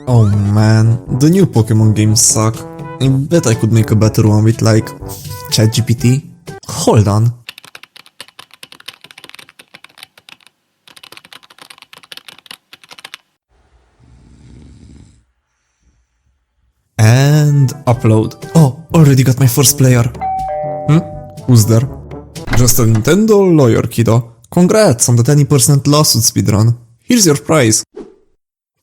Oh man, the new Pokémon games suck. I bet I could make a better one with like ChatGPT. Hold on. And upload. Oh, already got my first player. Who's there? Just a Nintendo lawyer, kiddo. Congrats on the 20% lawsuit speedrun. Here's your prize.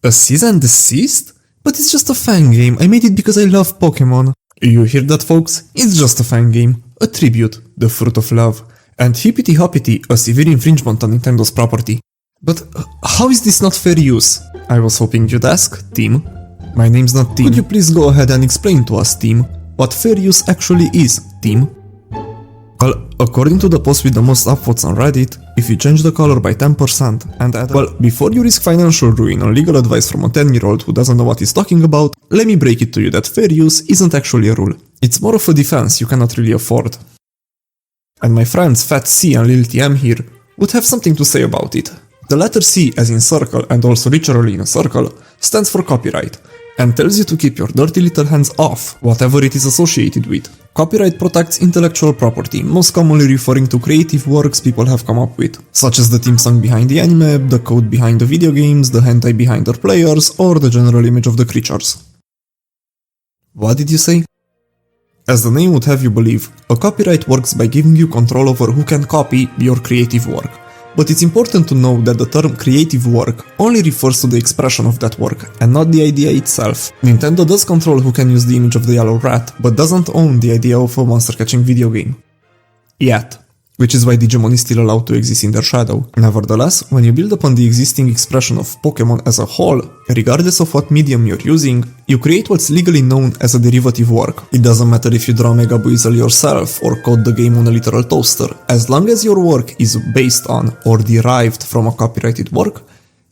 A cease and desist? But it's just a fan game. I made it because I love Pokémon. You hear that, folks? It's just a fan game. A tribute, the fruit of love. And hippity hoppity, a severe infringement on Nintendo's property. But how is this not fair use? I was hoping you'd ask, Tim. My name's not Tim. Could you please go ahead and explain to us, Tim, what fair use actually is, Tim? Well, according to the post with the most upvotes on Reddit, if you change the color by 10% and add... Well, before you risk financial ruin or legal advice from a 10-year-old who doesn't know what he's talking about, let me break it to you that fair use isn't actually a rule. It's more of a defense you cannot really afford. And my friends Fat C and Lil TM here would have something to say about it. The letter C, as in circle and also literally in a circle, stands for copyright, and tells you to keep your dirty little hands off whatever it is associated with. Copyright protects intellectual property, most commonly referring to creative works people have come up with, such as the theme song behind the anime, the code behind the video games, the hentai behind their players, or the general image of the creatures. What did you say? As the name would have you believe, a copyright works by giving you control over who can copy your creative work. But it's important to know that the term creative work only refers to the expression of that work, and not the idea itself. Nintendo does control who can use the image of the yellow rat, but doesn't own the idea of a monster-catching video game. Yet. Which is why Digimon is still allowed to exist in their shadow. Nevertheless, when you build upon the existing expression of Pokémon as a whole, regardless of what medium you're using, you create what's legally known as a derivative work. It doesn't matter if you draw Mega Buizel yourself or code the game on a literal toaster, as long as your work is based on or derived from a copyrighted work,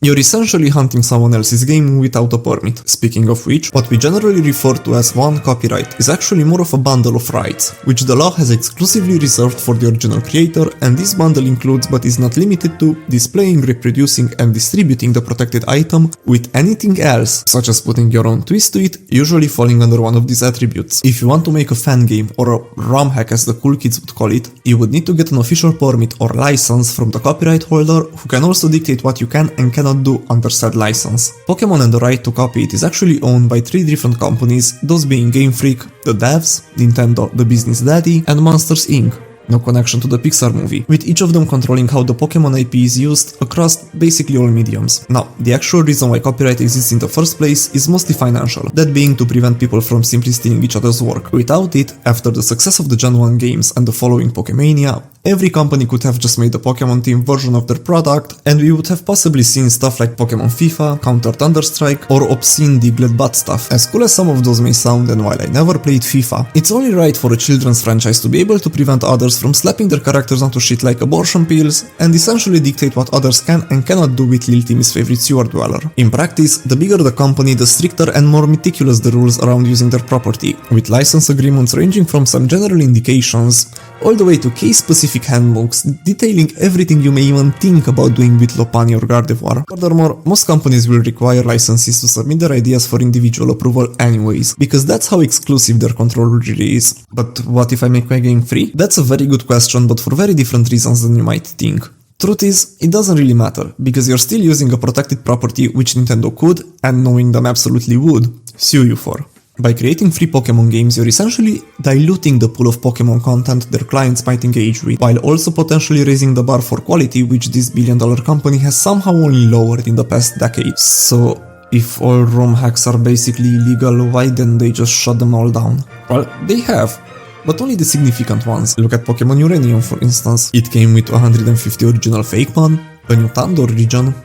you're essentially hunting someone else's game without a permit. Speaking of which, what we generally refer to as one copyright is actually more of a bundle of rights, which the law has exclusively reserved for the original creator, and this bundle includes but is not limited to displaying, reproducing and distributing the protected item with anything else, such as putting your own twist to it, usually falling under one of these attributes. If you want to make a fan game, or a ROM hack as the cool kids would call it, you would need to get an official permit or license from the copyright holder, who can also dictate what you can and cannot do under said license. Pokémon and the right to copy it is actually owned by 3 different companies, those being Game Freak, the devs, Nintendo, the business daddy, and Monsters Inc. No connection to the Pixar movie, with each of them controlling how the Pokémon IP is used across basically all mediums. Now, the actual reason why copyright exists in the first place is mostly financial, that being to prevent people from simply stealing each other's work. Without it, after the success of the Gen 1 games and the following Pokémania, every company could have just made the Pokémon team version of their product, and we would have possibly seen stuff like Pokémon FIFA, Counter Thunderstrike, or obscene Diglett butt stuff. As cool as some of those may sound, and while I never played FIFA, it's only right for a children's franchise to be able to prevent others from slapping their characters onto shit like abortion pills, and essentially dictate what others can and cannot do with Lil Timmy's favorite sewer dweller. In practice, the bigger the company, the stricter and more meticulous the rules around using their property, with license agreements ranging from some general indications all the way to case-specific handbooks detailing everything you may even think about doing with Lopunny or Gardevoir. Furthermore, most companies will require licenses to submit their ideas for individual approval anyways, because that's how exclusive their control really is. But what if I make my game free? That's a very good question, but for very different reasons than you might think. Truth is, it doesn't really matter, because you're still using a protected property which Nintendo could, and knowing them absolutely would, sue you for. By creating free Pokémon games, you're essentially diluting the pool of Pokémon content their clients might engage with, while also potentially raising the bar for quality which this billion-dollar company has somehow only lowered in the past decade. So, if all ROM hacks are basically illegal, why didn't they just shut them all down? Well, they have, but only the significant ones. Look at Pokémon Uranium for instance. It came with 150 original Fakemon, a new Tandor region,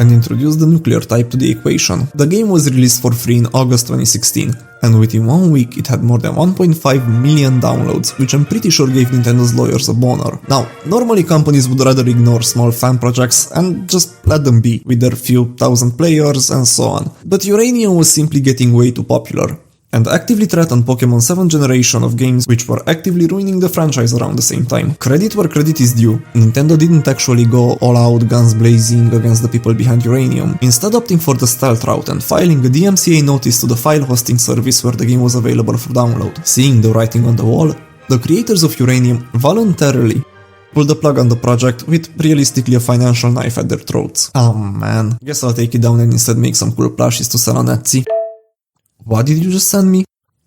and introduced the nuclear type to the equation. The game was released for free in August 2016, and within 1 week it had more than 1.5 million downloads, which I'm pretty sure gave Nintendo's lawyers a boner. Now, normally companies would rather ignore small fan projects and just let them be, with their few thousand players and so on, but Uranium was simply getting way too popular. and actively threatened Pokémon's 7th generation of games which were actively ruining the franchise around the same time. Credit where credit is due, Nintendo didn't actually go all out guns blazing against the people behind Uranium, instead opting for the stealth route and filing a DMCA notice to the file hosting service where the game was available for download. Seeing the writing on the wall, the creators of Uranium voluntarily pulled the plug on the project with realistically a financial knife at their throats. Oh man, guess I'll take it down and instead make some cool plushies to sell on Etsy. What did you just send me?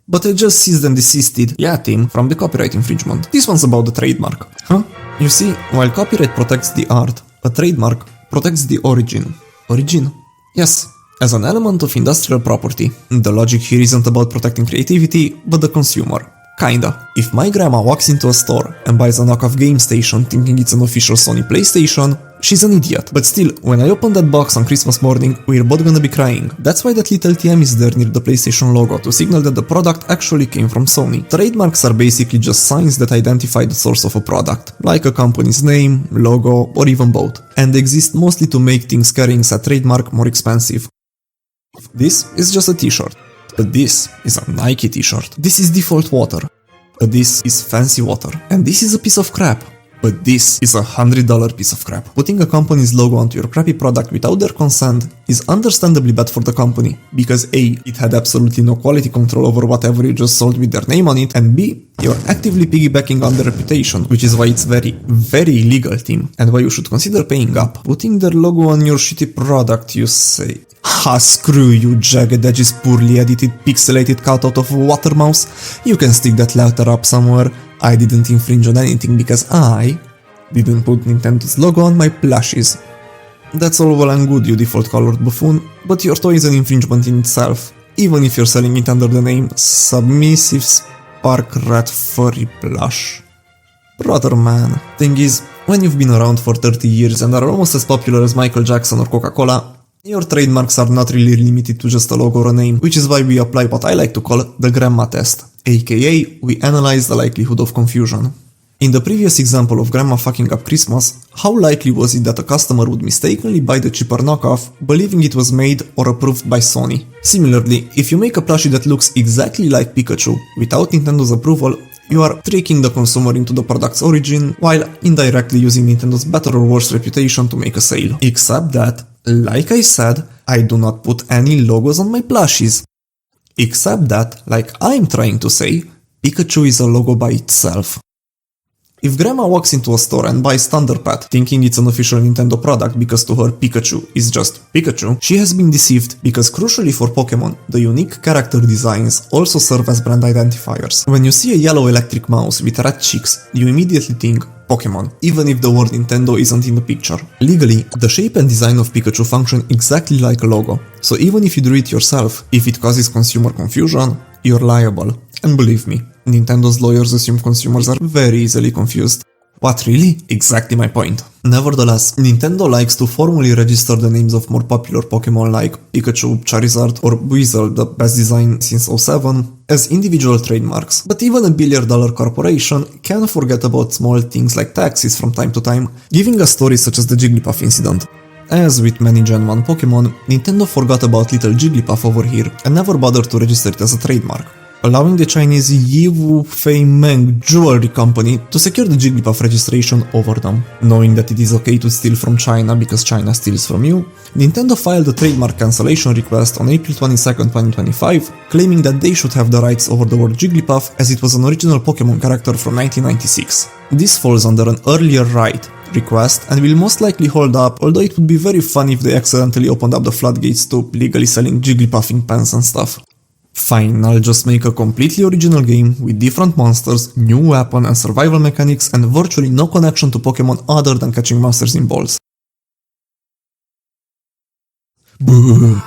But I just ceased and desisted. Yeah, team, from the copyright infringement. This one's about the trademark. Huh? You see, while copyright protects the art, a trademark protects the origin. Origin? Yes, as an element of industrial property. The logic here isn't about protecting creativity, but the consumer. Kinda. If my grandma walks into a store and buys a knockoff game station thinking it's an official Sony PlayStation, she's an idiot. But still, when I open that box on Christmas morning, we're both gonna be crying. That's why that little TM is there near the PlayStation logo, to signal that the product actually came from Sony. Trademarks are basically just signs that identify the source of a product, like a company's name, logo, or even both, and exist mostly to make things carrying a trademark more expensive. This is just a t-shirt. But this is a Nike t-shirt. This is default water. But this is fancy water. And this is a piece of crap. But this is a $100 piece of crap. Putting a company's logo onto your crappy product without their consent is understandably bad for the company, because A, it had absolutely no quality control over whatever you just sold with their name on it, and B, you're actively piggybacking on their reputation, which is why it's very, very illegal, team, and why you should consider paying up. Putting their logo on your shitty product, you say. Ha, screw you, jagged edges, poorly edited, pixelated cutout of a water mouse. You can stick that letter up somewhere. I didn't infringe on anything because I didn't put Nintendo's logo on my plushies. That's all well and good, you default colored buffoon, but your toy is an infringement in itself, even if you're selling it under the name Submissive Spark Rat Furry Plush. Brother man. Thing is, when you've been around for 30 years and are almost as popular as Michael Jackson or Coca-Cola, your trademarks are not really limited to just a logo or a name, which is why we apply what I like to call the grandma test, aka we analyze the likelihood of confusion. In the previous example of grandma fucking up Christmas, how likely was it that a customer would mistakenly buy the cheaper knockoff, believing it was made or approved by Sony? Similarly, if you make a plushie that looks exactly like Pikachu without Nintendo's approval, you are tricking the consumer into the product's origin, while indirectly using Nintendo's better or worse reputation to make a sale. Except that, like I said, I do not put any logos on my plushies. Except that, like I'm trying to say, Pikachu is a logo by itself. If grandma walks into a store and buys Thunderpat thinking it's an official Nintendo product because to her Pikachu is just Pikachu, she has been deceived because crucially for Pokémon, the unique character designs also serve as brand identifiers. When you see a yellow electric mouse with red cheeks, you immediately think Pokémon, even if the word Nintendo isn't in the picture. Legally, the shape and design of Pikachu function exactly like a logo, so even if you do it yourself, if it causes consumer confusion, you're liable. And believe me, Nintendo's lawyers assume consumers are very easily confused. What really? Exactly my point. Nevertheless, Nintendo likes to formally register the names of more popular Pokémon like Pikachu, Charizard or Weasel, the best design since 07, as individual trademarks. But even a billion-dollar corporation can forget about small things like taxes from time to time, giving us stories such as the Jigglypuff Incident. As with many Gen 1 Pokémon, Nintendo forgot about little Jigglypuff over here and never bothered to register it as a trademark, allowing the Chinese Yiwu Fei Meng jewelry company to secure the Jigglypuff registration over them. Knowing that it is okay to steal from China because China steals from you, Nintendo filed a trademark cancellation request on April 22, 2025, claiming that they should have the rights over the word Jigglypuff as it was an original Pokémon character from 1996. This falls under an earlier right request and will most likely hold up, although it would be very fun if they accidentally opened up the floodgates to legally selling Jigglypuffing pens and stuff. Fine, I'll just make a completely original game with different monsters, new weapon and survival mechanics and virtually no connection to Pokémon other than catching monsters in balls. Boo.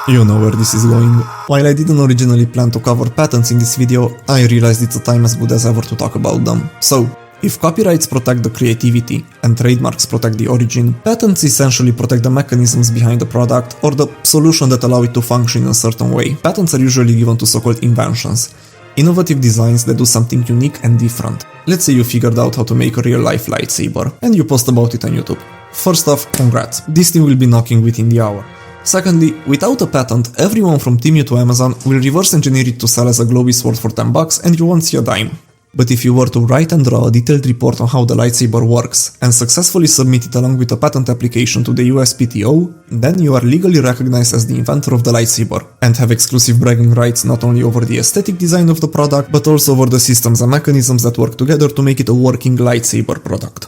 You know where this is going. While I didn't originally plan to cover patents in this video, I realized it's a time as good as ever to talk about them. So, if copyrights protect the creativity and trademarks protect the origin, patents essentially protect the mechanisms behind the product or the solution that allow it to function in a certain way. Patents are usually given to so-called inventions, innovative designs that do something unique and different. Let's say you figured out how to make a real-life lightsaber, and you post about it on YouTube. First off, congrats, this thing will be knocking within the hour. Secondly, without a patent, everyone from Temu to Amazon will reverse engineer it to sell as a glowy sword for $10 and you won't see a dime. But if you were to write and draw a detailed report on how the lightsaber works and successfully submit it along with a patent application to the USPTO, then you are legally recognized as the inventor of the lightsaber and have exclusive bragging rights not only over the aesthetic design of the product, but also over the systems and mechanisms that work together to make it a working lightsaber product.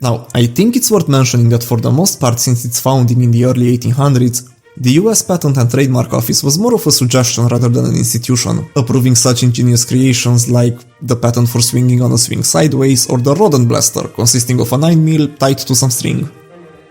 Now, I think it's worth mentioning that for the most part since its founding in the early 1800s, the US Patent and Trademark Office was more of a suggestion rather than an institution, approving such ingenious creations like the patent for swinging on a swing sideways or the rodent blaster, consisting of a 9mm tied to some string.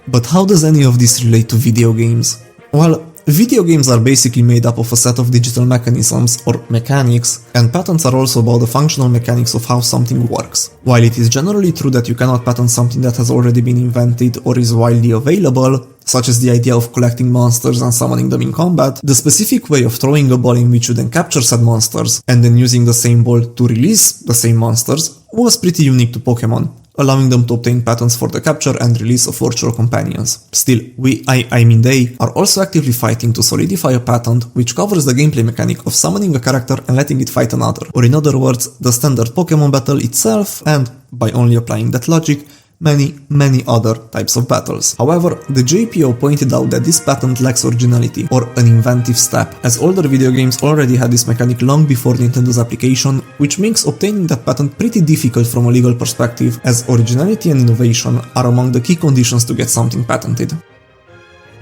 But how does any of this relate to video games? Well, video games are basically made up of a set of digital mechanisms, or mechanics, and patents are also about the functional mechanics of how something works. While it is generally true that you cannot patent something that has already been invented or is widely available, such as the idea of collecting monsters and summoning them in combat, the specific way of throwing a ball in which you then capture said monsters, and then using the same ball to release the same monsters, was pretty unique to Pokémon, allowing them to obtain patents for the capture and release of virtual companions. Still, they are also actively fighting to solidify a patent which covers the gameplay mechanic of summoning a character and letting it fight another, or in other words, the standard Pokémon battle itself, and, by only applying that logic, many other types of battles. However, the JPO pointed out that this patent lacks originality, or an inventive step, as older video games already had this mechanic long before Nintendo's application, which makes obtaining that patent pretty difficult from a legal perspective, as originality and innovation are among the key conditions to get something patented.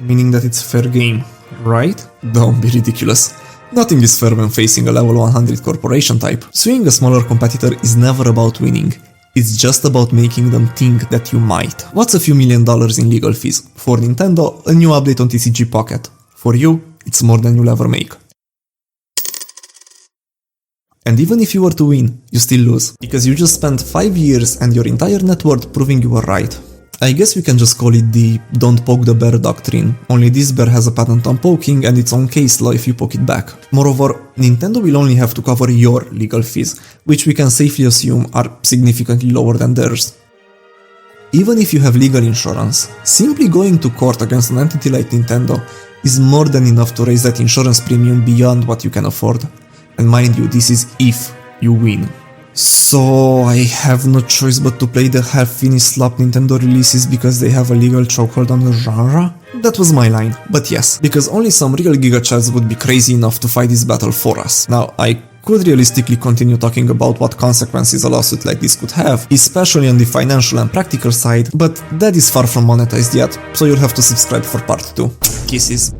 Meaning that it's fair game, right? Don't be ridiculous. Nothing is fair when facing a level 100 corporation type. Suing a smaller competitor is never about winning. It's just about making them think that you might. What's a few $1,000,000 in legal fees? For Nintendo, a new update on TCG Pocket. For you, it's more than you'll ever make. And even if you were to win, you still lose, because you just spent 5 years and your entire net worth proving you were right. I guess we can just call it the don't poke the bear doctrine, only this bear has a patent on poking and its own case law if you poke it back. Moreover, Nintendo will only have to cover your legal fees, which we can safely assume are significantly lower than theirs. Even if you have legal insurance, simply going to court against an entity like Nintendo is more than enough to raise that insurance premium beyond what you can afford. And mind you, this is if you win. So I have no choice but to play the half-finished slop Nintendo releases because they have a legal chokehold on the genre? That was my line, but yes, because only some real gigachads would be crazy enough to fight this battle for us. Now, I could realistically continue talking about what consequences a lawsuit like this could have, especially on the financial and practical side, but that is far from monetized yet, so you'll have to subscribe for part 2. Kisses.